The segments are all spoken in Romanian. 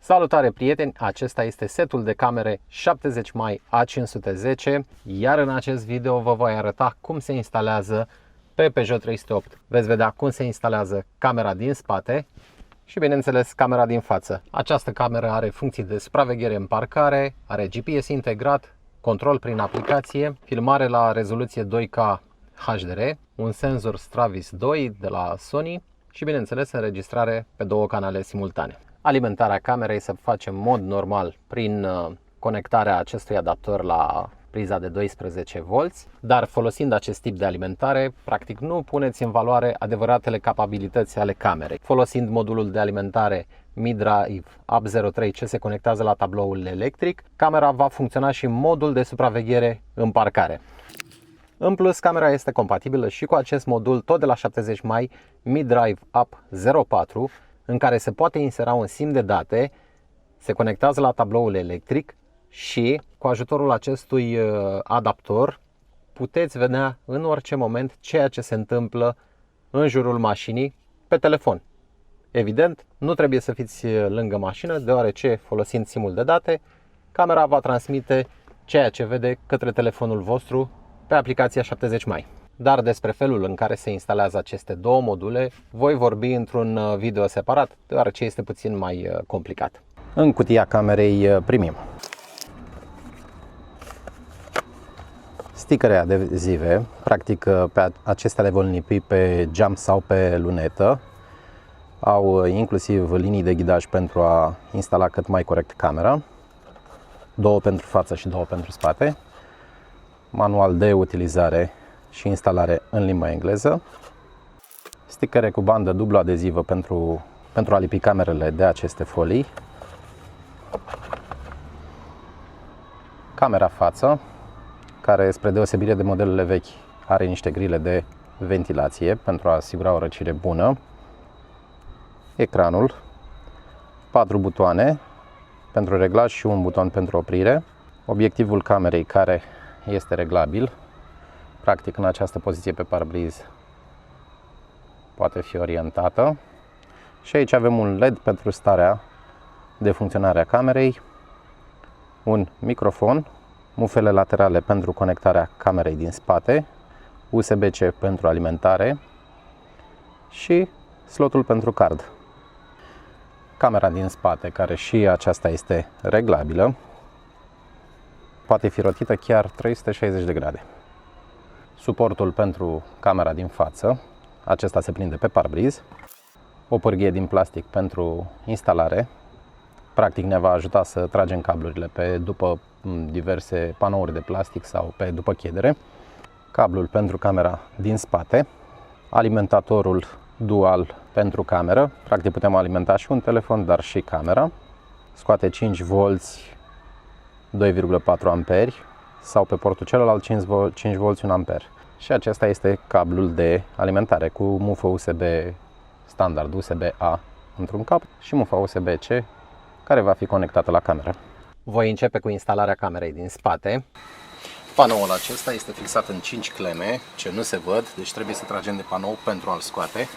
Salutare prieteni, acesta este setul de camere 70 mai A510, iar în acest video vă voi arăta cum se instalează pe Peugeot 308. Veți vedea cum se instalează camera din spate și bineînțeles camera din față. Această cameră are funcții de supraveghere în parcare, are GPS integrat, control prin aplicație, filmare la rezoluție 2K HDR, un senzor Stravis 2 de la Sony și bineînțeles înregistrare pe două canale simultane. Alimentarea camerei se face în mod normal prin conectarea acestui adaptor la priza de 12V, dar folosind acest tip de alimentare, practic nu puneți în valoare adevăratele capabilități ale camerei. Folosind modulul de alimentare Mi Drive Up 03 ce se conectează la tabloul electric, camera va funcționa și în modul de supraveghere în parcare. În plus, camera este compatibilă și cu acest modul tot de la 70 mai Mi Drive Up 04, în care se poate insera un SIM de date, se conectează la tabloul electric și cu ajutorul acestui adaptor puteți vedea în orice moment ceea ce se întâmplă în jurul mașinii pe telefon. Evident, nu trebuie să fiți lângă mașină, deoarece folosind SIM-ul de date, camera va transmite ceea ce vede către telefonul vostru pe aplicația 70 mai. Dar despre felul în care se instalează aceste două module voi vorbi într-un video separat, deoarece este puțin mai complicat. În cutia camerei primim stickere adezive, practic pe acestea le vom lipi pe geam sau pe lunetă. Au inclusiv linii de ghidaj pentru a instala cât mai corect camera, două pentru față și două pentru spate, manual de utilizare și instalare în limba engleză, stickere cu bandă dublu adezivă pentru a lipi camerele de aceste folii, camera față, care spre deosebire de modelele vechi are niște grile de ventilație pentru a asigura o răcire bună, ecranul, 4 butoane pentru reglaj și un buton pentru oprire, obiectivul camerei care este reglabil, practic în această poziție pe parbriz poate fi orientată, și aici avem un LED pentru starea de funcționare a camerei, un microfon, mufele laterale pentru conectarea camerei din spate, USB-C pentru alimentare și slotul pentru card. Camera din spate, care și aceasta este reglabilă, poate fi rotită chiar 360 de grade. Suportul pentru camera din față, acesta se prinde pe parbriz, o pârghie din plastic pentru instalare, practic ne va ajuta să tragem cablurile pe după diverse panouri de plastic sau pe după chiedere, cablul pentru camera din spate, alimentatorul dual pentru cameră, practic putem alimenta și un telefon, dar și camera, scoate 5V 2,4 amperi sau pe portul celălalt 5V 1 amper. Și acesta este cablul de alimentare cu mufă USB standard USB-A într-un cap și mufa USB-C care va fi conectată la cameră. Voi începe cu instalarea camerei din spate. Panoul acesta este fixat în 5 cleme ce nu se văd, deci trebuie să tragem de panou pentru a-l scoate.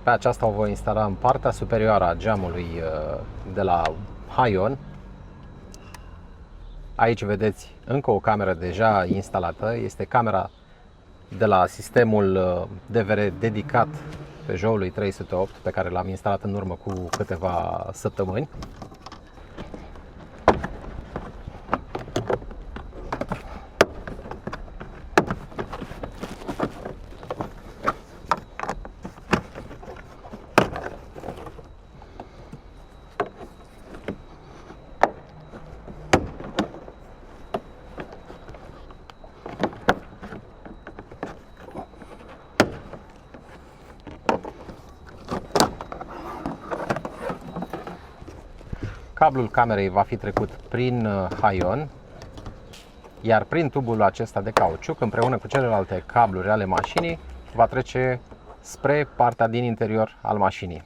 Pe aceasta o voi instala în partea superioară a geamului de la Haion. Aici vedeți încă o cameră deja instalată. Este camera de la sistemul DVR dedicat Peugeot 308 pe care l-am instalat în urmă cu câteva săptămâni. Cablul camerei va fi trecut prin Haion, iar prin tubul acesta de cauciuc, împreună cu celelalte cabluri ale mașinii, va trece spre partea din interior al mașinii.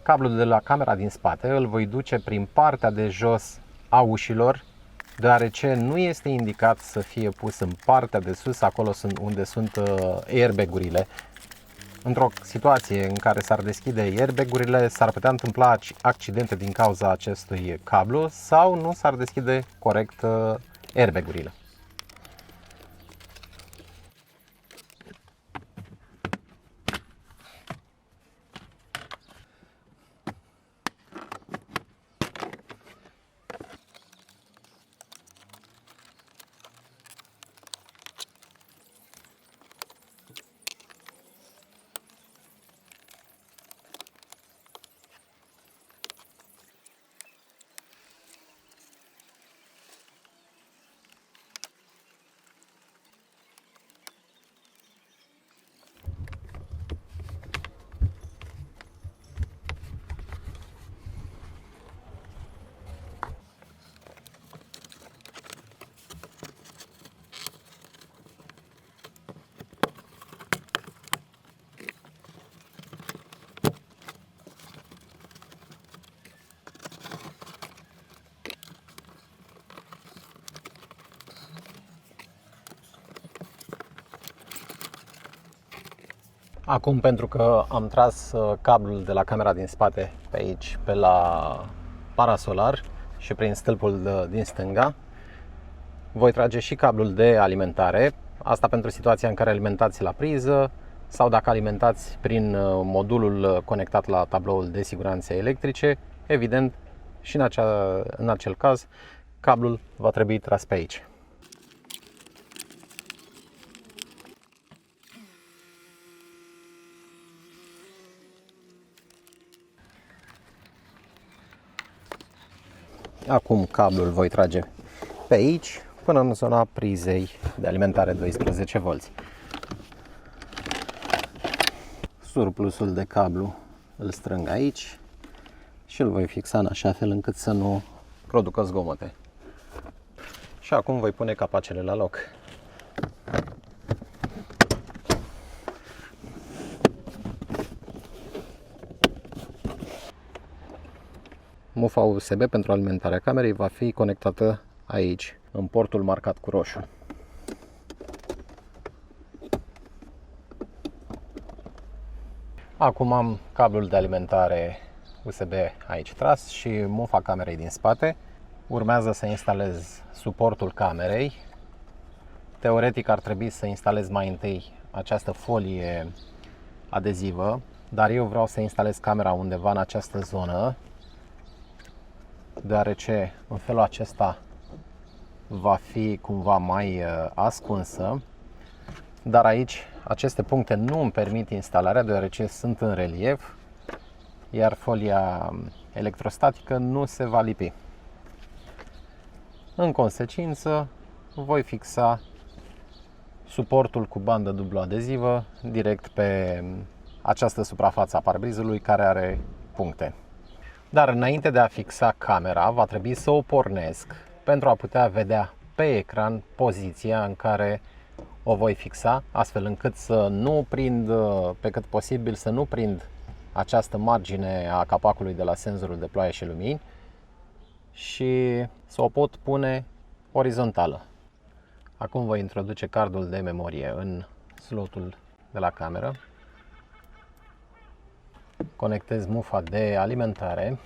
cablul de la camera din spate îl voi duce prin partea de jos a ușilor, deoarece nu este indicat să fie pus în partea de sus, acolo unde sunt airbag-urile. Într-o situație în care s-ar deschide airbag-urile, s-ar putea întâmpla accidente din cauza acestui cablu sau nu s-ar deschide corect airbag-urile. Acum, pentru că am tras cablul de la camera din spate pe aici, pe la parasolar și prin stâlpul din stânga, voi trage și cablul de alimentare. Asta pentru situația în care alimentați la priză sau dacă alimentați prin modulul conectat la tabloul de siguranțe electrice. Evident, și în acel caz, cablul va trebui tras pe aici. Acum cablul voi trage pe aici până în zona prizei de alimentare 12V. Surplusul de cablu îl strâng aici și îl voi fixa în așa fel încât să nu producă zgomote. Și acum voi pune capacele la loc. Mufa USB pentru alimentarea camerei va fi conectată aici, în portul marcat cu roșu. Acum am cablul de alimentare USB aici tras și mufa camerei din spate. Urmează să instalez suportul camerei. Teoretic ar trebui să instalez mai întâi această folie adezivă, dar eu vreau să instalez camera undeva în această zonă, deoarece în felul acesta va fi cumva mai ascunsă. Dar aici aceste puncte nu îmi permit instalarea, deoarece sunt în relief, iar folia electrostatică nu se va lipi. În consecință, voi fixa suportul cu bandă dublu adezivă direct pe această suprafață a parbrizului care are puncte. Dar înainte de a fixa camera, va trebui să o pornesc pentru a putea vedea pe ecran poziția în care o voi fixa, astfel încât să nu prind, pe cât posibil, să nu prind această margine a capacului de la senzorul de ploaie și lumini și să o pot pune orizontală. Acum voi introduce cardul de memorie în slotul de la cameră. Conectez mufa de alimentare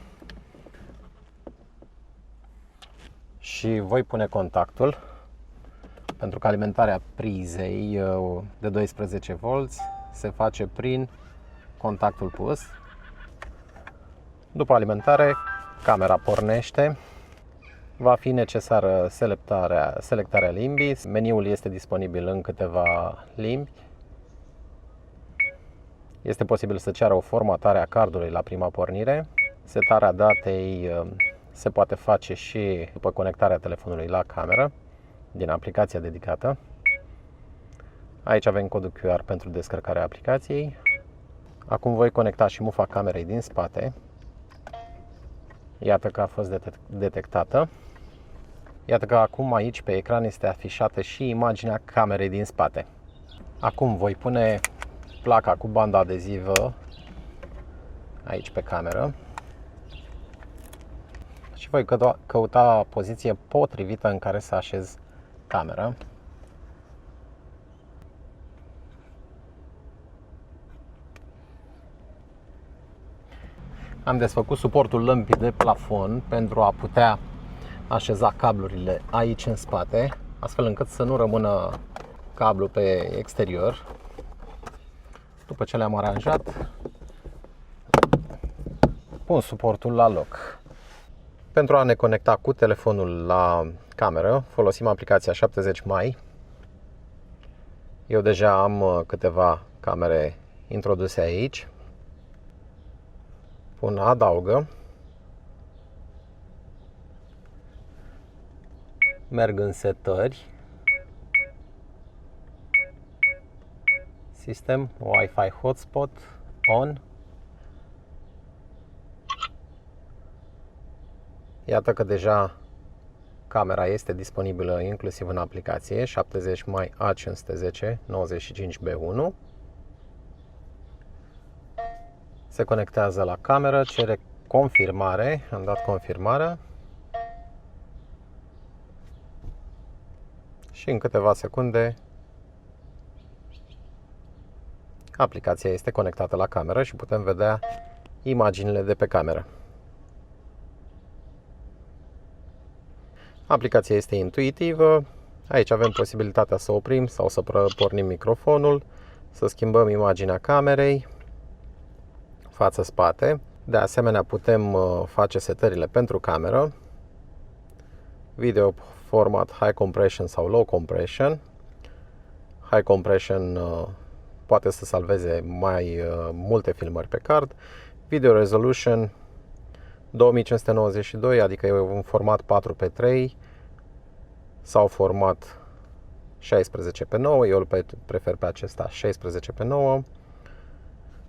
și voi pune contactul, pentru că alimentarea prizei de 12V se face prin contactul pus. După alimentare, camera pornește. Va fi necesară selectarea limbii. Meniul este disponibil în câteva limbi. Este posibil să ceară o formatare a cardului la prima pornire. Setarea datei se poate face și după conectarea telefonului la cameră din aplicația dedicată. Aici avem codul QR pentru descărcarea aplicației. Acum voi conecta și mufa camerei din spate. Iată că a fost detectată. Iată că acum aici pe ecran este afișată și imaginea camerei din spate. Acum voi pune placa cu banda adezivă aici pe cameră și voi căuta poziție potrivită în care să așez camera. Am desfăcut suportul lămpii de plafon pentru a putea așeza cablurile aici în spate, astfel încât să nu rămână cablu pe exterior. După ce le-am aranjat, pun suportul la loc. Pentru a ne conecta cu telefonul la cameră, folosim aplicația 70 mai. Eu deja am câteva camere introduse aici. Pun adaugă. Merg în setări. Sistem, Wi-Fi hotspot, on. Iată că deja camera este disponibilă inclusiv în aplicație 70 mai A510 95B1. Se conectează la cameră, cere confirmare, am dat confirmarea și în câteva secunde aplicația este conectată la cameră și putem vedea imaginile de pe cameră. Aplicația este intuitivă. Aici avem posibilitatea să oprim sau să pornim microfonul, să schimbăm imaginea camerei, față-spate. De asemenea, putem face setările pentru cameră, video format high compression sau low compression. High compression poate să salveze mai multe filmări pe card. Video resolution 2592, adică e un format 4:3 sau format 16:9, eu îl prefer pe acesta 16:9.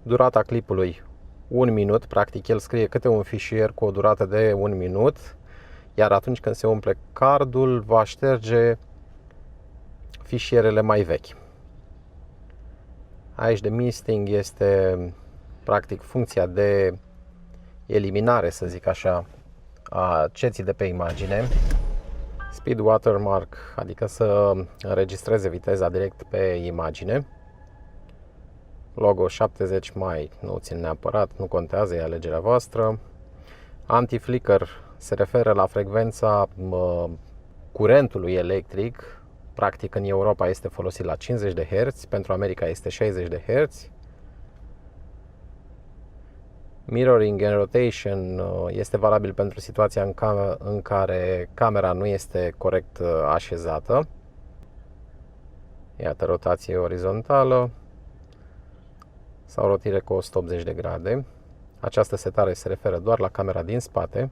Durata clipului 1 minut, practic el scrie câte un fișier cu o durată de 1 minut, iar atunci când se umple cardul va șterge fișierele mai vechi. Aici de misting este practic funcția de eliminare, să zic așa, a ceții de pe imagine. Speed watermark, adică să înregistreze viteza direct pe imagine. Logo 70 mai, nu țin neapărat, nu contează, e alegerea voastră. Anti-flicker se referă la frecvența curentului electric. Practic în Europa este folosit la 50 de Hz, pentru America este 60 de Hz. Mirroring and rotation este valabil pentru situația în care camera nu este corect așezată. Iată, rotație orizontală sau rotire cu 180 de grade. Această setare se referă doar la camera din spate.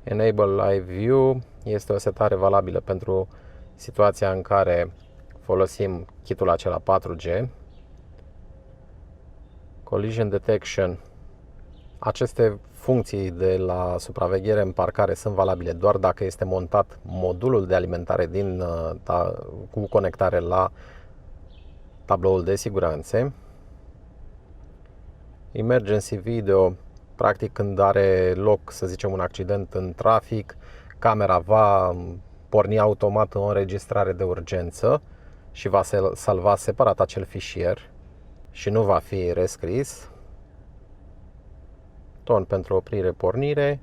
Enable Live View este o setare valabilă pentru situația în care folosim kitul acela 4G. Collision Detection. Aceste funcții de la supraveghere în parcare sunt valabile doar dacă este montat modulul de alimentare cu conectare la tabloul de siguranțe. Emergency Video, practic când are loc, să zicem, un accident în trafic, camera va porni automat o înregistrare de urgență și va salva separat acel fișier și nu va fi rescris. Ton pentru oprire-pornire,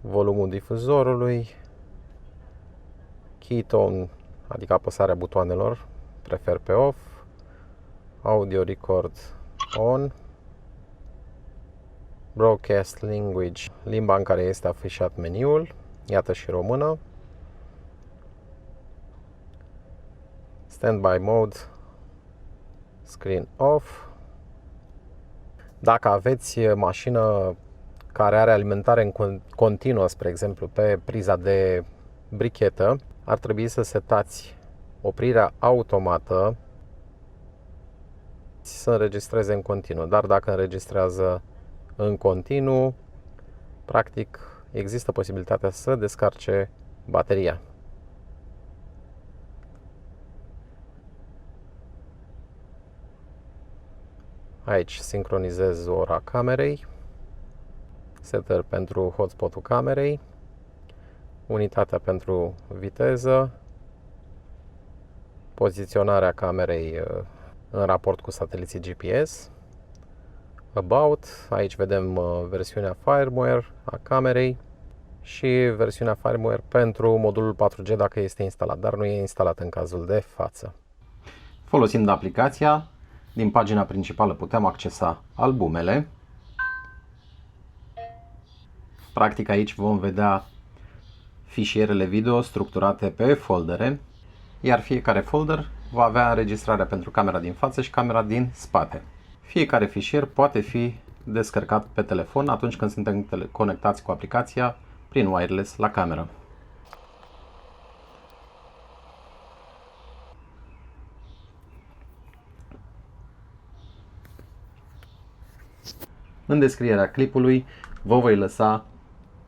volumul difuzorului, key tone, adică apăsarea butoanelor, prefer pe off, audio record on, broadcast language, limba în care este afișat meniul, iată și română, standby mode, screen off. Dacă aveți mașină care are alimentare în continuă, spre exemplu, pe priza de brichetă, ar trebui să setați oprirea automată să înregistreze în continuu. Dar dacă înregistrează în continuu, practic există posibilitatea să descarce bateria. Aici sincronizez ora camerei, setări pentru hotspotul camerei, unitatea pentru viteză, poziționarea camerei în raport cu sateliții GPS, About, aici vedem versiunea firmware a camerei și versiunea firmware pentru modulul 4G dacă este instalat, dar nu e instalat în cazul de față. Folosind aplicația, din pagina principală putem accesa albumele. Practic aici vom vedea fișierele video structurate pe foldere, iar fiecare folder va avea înregistrarea pentru camera din față și camera din spate. Fiecare fișier poate fi descărcat pe telefon atunci când suntem conectați cu aplicația prin wireless la cameră. În descrierea clipului vă voi lăsa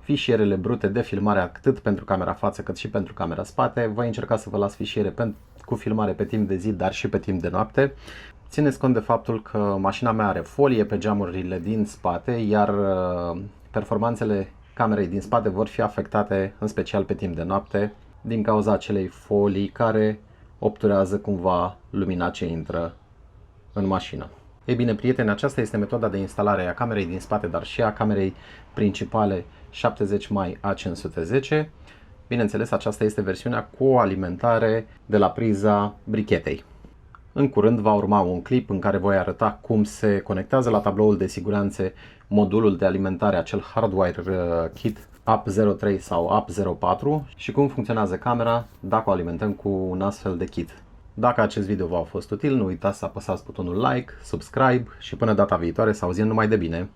fișierele brute de filmare atât pentru camera față cât și pentru camera spate. Voi încerca să vă las fișiere cu filmare pe timp de zi, dar și pe timp de noapte. Țineți cont de faptul că mașina mea are folie pe geamurile din spate, iar performanțele camerei din spate vor fi afectate în special pe timp de noapte din cauza acelei folii care obturează cumva lumina ce intră în mașină. Ei bine, prieteni, aceasta este metoda de instalare a camerei din spate, dar și a camerei principale 70 mai A510. Bineînțeles, aceasta este versiunea cu o alimentare de la priza brichetei. În curând va urma un clip în care voi arăta cum se conectează la tabloul de siguranțe modulul de alimentare, acel hardwire kit AP03 sau AP04 și cum funcționează camera dacă o alimentăm cu un astfel de kit. Dacă acest video v-a fost util, nu uitați să apăsați butonul like, subscribe și până data viitoare să auzim numai de bine!